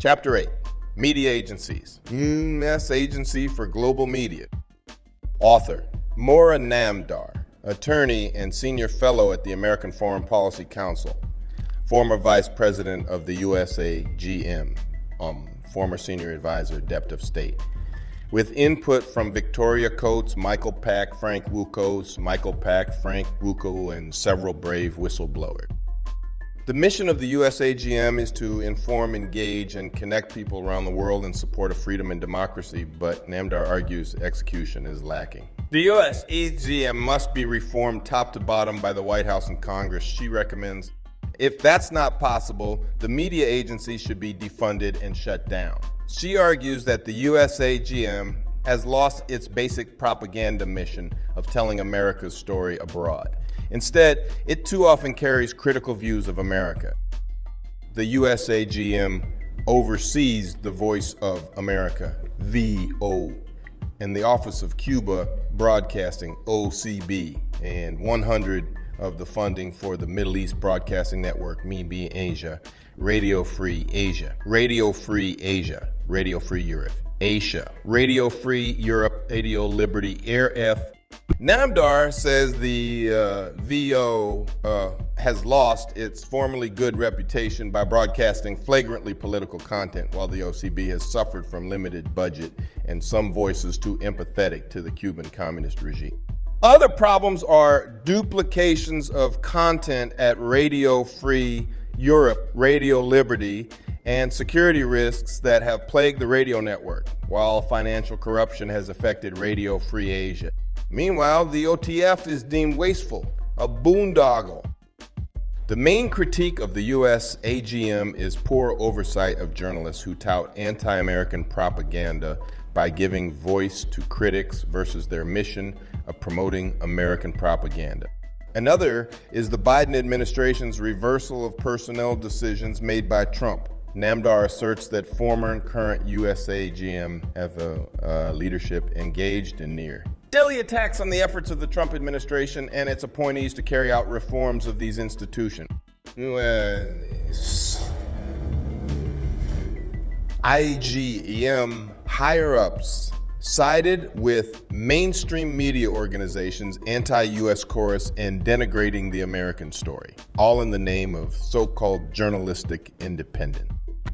Chapter 8, Media Agencies, U.S. Agency for Global Media. Author, Mora Namdar, attorney and senior fellow at the American Foreign Policy Council, former vice president of the USAGM, former senior advisor, Dept of State. With input from Victoria Coates, Michael Pack, Frank Wukos, and several brave whistleblowers. The mission of the USAGM is to inform, engage, and connect people around the world in support of freedom and democracy, but Namdar argues execution is lacking. The USAGM must be reformed top to bottom by the White House and Congress, she recommends. If that's not possible, the media agency should be defunded and shut down. She argues that the USAGM has lost its basic propaganda mission of telling America's story abroad. Instead, it too often carries critical views of America. The USAGM oversees the Voice of America, VO, and the Office of Cuba Broadcasting, OCB, and 100 of the funding for the Middle East Broadcasting Network, MeBe Asia, Radio Free Asia, Radio Free Asia, Radio Free Europe, Asia, Radio Free Europe, Radio Liberty, AirF. Namdar says the VO has lost its formerly good reputation by broadcasting flagrantly political content, while the OCB has suffered from limited budget and some voices too empathetic to the Cuban communist regime. Other problems are duplications of content at Radio Free Europe, Radio Liberty, and security risks that have plagued the radio network, while financial corruption has affected Radio Free Asia. Meanwhile, the OTF is deemed wasteful, a boondoggle. The main critique of the USAGM is poor oversight of journalists who tout anti-American propaganda by giving voice to critics versus their mission of promoting American propaganda. Another is the Biden administration's reversal of personnel decisions made by Trump. Namdar asserts that former and current USAGM have a leadership engaged in near daily attacks on the efforts of the Trump administration and its appointees to carry out reforms of these institutions. IGM higher-ups sided with mainstream media organizations, anti-US chorus, and denigrating the American story, all in the name of so-called journalistic independence.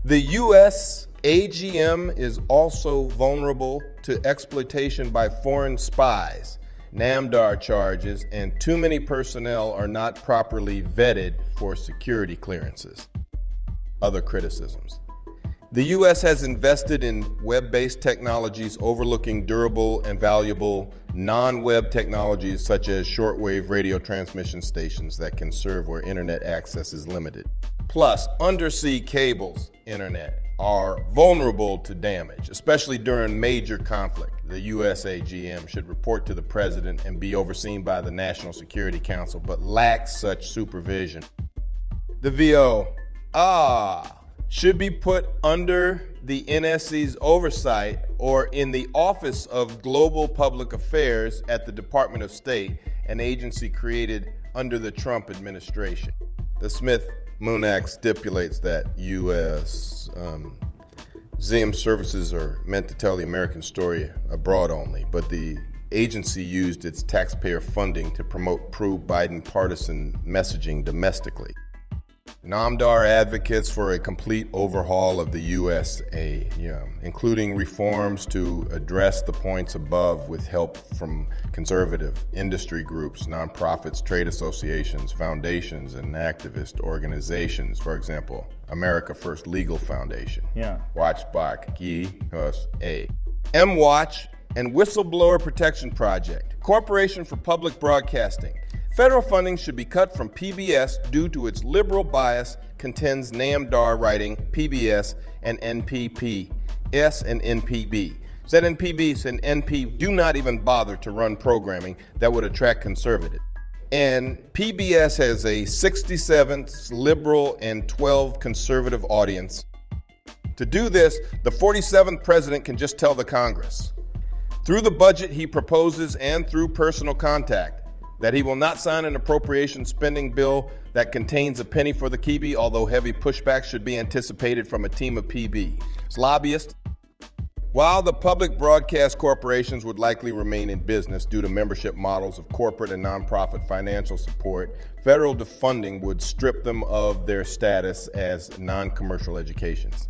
The US AGM is also vulnerable to exploitation by foreign spies, Namdar charges, and too many personnel are not properly vetted for security clearances. Other criticisms. The U.S. has invested in web-based technologies overlooking durable and valuable non-web technologies such as shortwave radio transmission stations that can serve where internet access is limited. Plus, undersea cables, internet, are vulnerable to damage, especially during major conflict. The USAGM should report to the president and be overseen by the National Security Council, but lacks such supervision. The VO, should be put under the NSC's oversight or in the Office of Global Public Affairs at the Department of State, an agency created under the Trump administration. The Smith-Moon Act stipulates that U.S. ZM services are meant to tell the American story abroad only, but the agency used its taxpayer funding to promote pro-Biden partisan messaging domestically. Namdar advocates for a complete overhaul of the USA, including reforms to address the points above with help from conservative industry groups, nonprofits, trade associations, foundations, and activist organizations. For example, America First Legal Foundation, Watchbach, USA, M-Watch, and Whistleblower Protection Project, Corporation for Public Broadcasting. Federal funding should be cut from PBS due to its liberal bias, contends Namdar, writing PBS and NPP, S and NPB. Said NPB and NP do not even bother to run programming that would attract conservatives. And PBS has a 67th liberal and 12 conservative audience. To do this, the 47th president can just tell the Congress. Through the budget he proposes and through personal contact, that he will not sign an appropriation spending bill that contains a penny for the Kiwi, although heavy pushback should be anticipated from a team of PB's lobbyists. While the public broadcast corporations would likely remain in business due to membership models of corporate and nonprofit financial support, federal defunding would strip them of their status as non-commercial educations,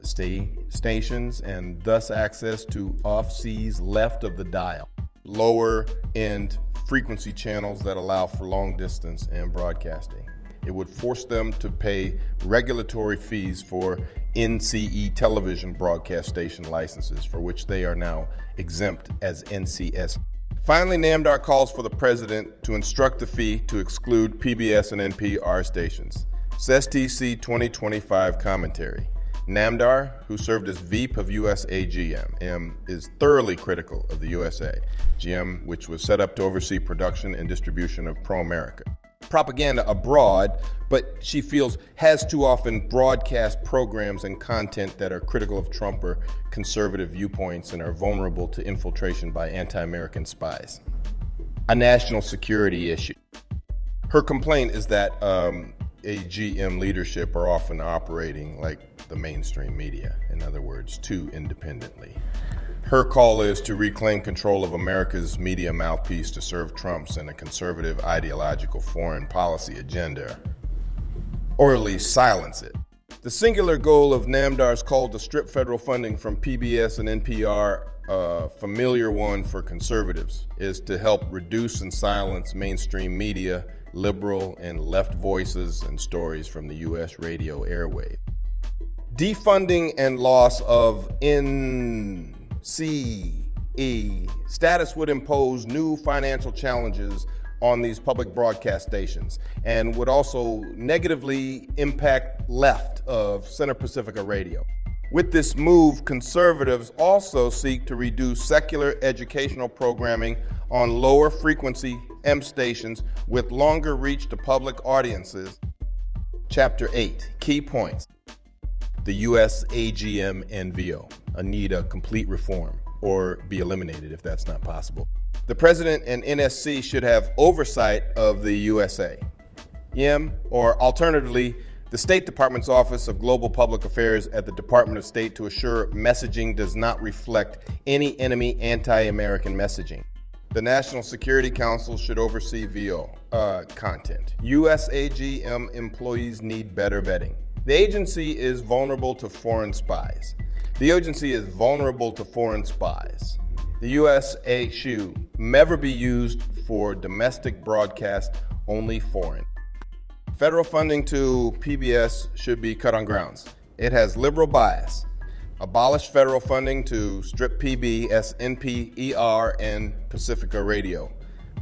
stations, and thus access to off-seas left of the dial, lower-end frequency channels that allow for long distance and broadcasting. It would force them to pay regulatory fees for NCE television broadcast station licenses, for which they are now exempt as NCS. Finally, NAMDAR calls for the president to instruct the fee to exclude PBS and NPR stations. STC 2025 commentary. NAMDAR, who served as VP of USAGM, is thoroughly critical of the USAGM, which was set up to oversee production and distribution of pro-America propaganda abroad, but she feels has too often broadcast programs and content that are critical of Trump or conservative viewpoints and are vulnerable to infiltration by anti-American spies. A national security issue. Her complaint is that AGM leadership are often operating like the mainstream media, in other words, too independently. Her call is to reclaim control of America's media mouthpiece to serve Trump's and a conservative ideological foreign policy agenda, or at least silence it. The singular goal of NAMDAR's call to strip federal funding from PBS and NPR, a familiar one for conservatives, is to help reduce and silence mainstream media, liberal and left voices and stories from the U.S. radio airwave. Defunding and loss of NCE status would impose new financial challenges on these public broadcast stations and would also negatively impact left of Center Pacifica Radio. With this move, conservatives also seek to reduce secular educational programming on lower frequency M stations with longer reach to public audiences. Chapter 8, Key Points. The USAGM NVO, need a complete reform or be eliminated if that's not possible. The president and NSC should have oversight of the USAGM, or alternatively, the State Department's Office of Global Public Affairs at the Department of State to assure messaging does not reflect any enemy anti-American messaging. The National Security Council should oversee VO content. USAGM employees need better vetting. The agency is vulnerable to foreign spies. The agency is vulnerable to foreign spies. The USA should never be used for domestic broadcast, only foreign. Federal funding to PBS should be cut on grounds. It has liberal bias. Abolish federal funding to strip PBS, NPR, and Pacifica Radio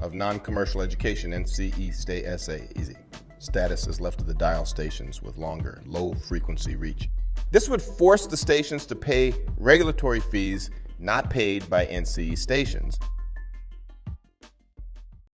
of non-commercial education, NCE, stay SA, easy. Status is left to the dial stations with longer, low-frequency reach. This would force the stations to pay regulatory fees not paid by NCE stations.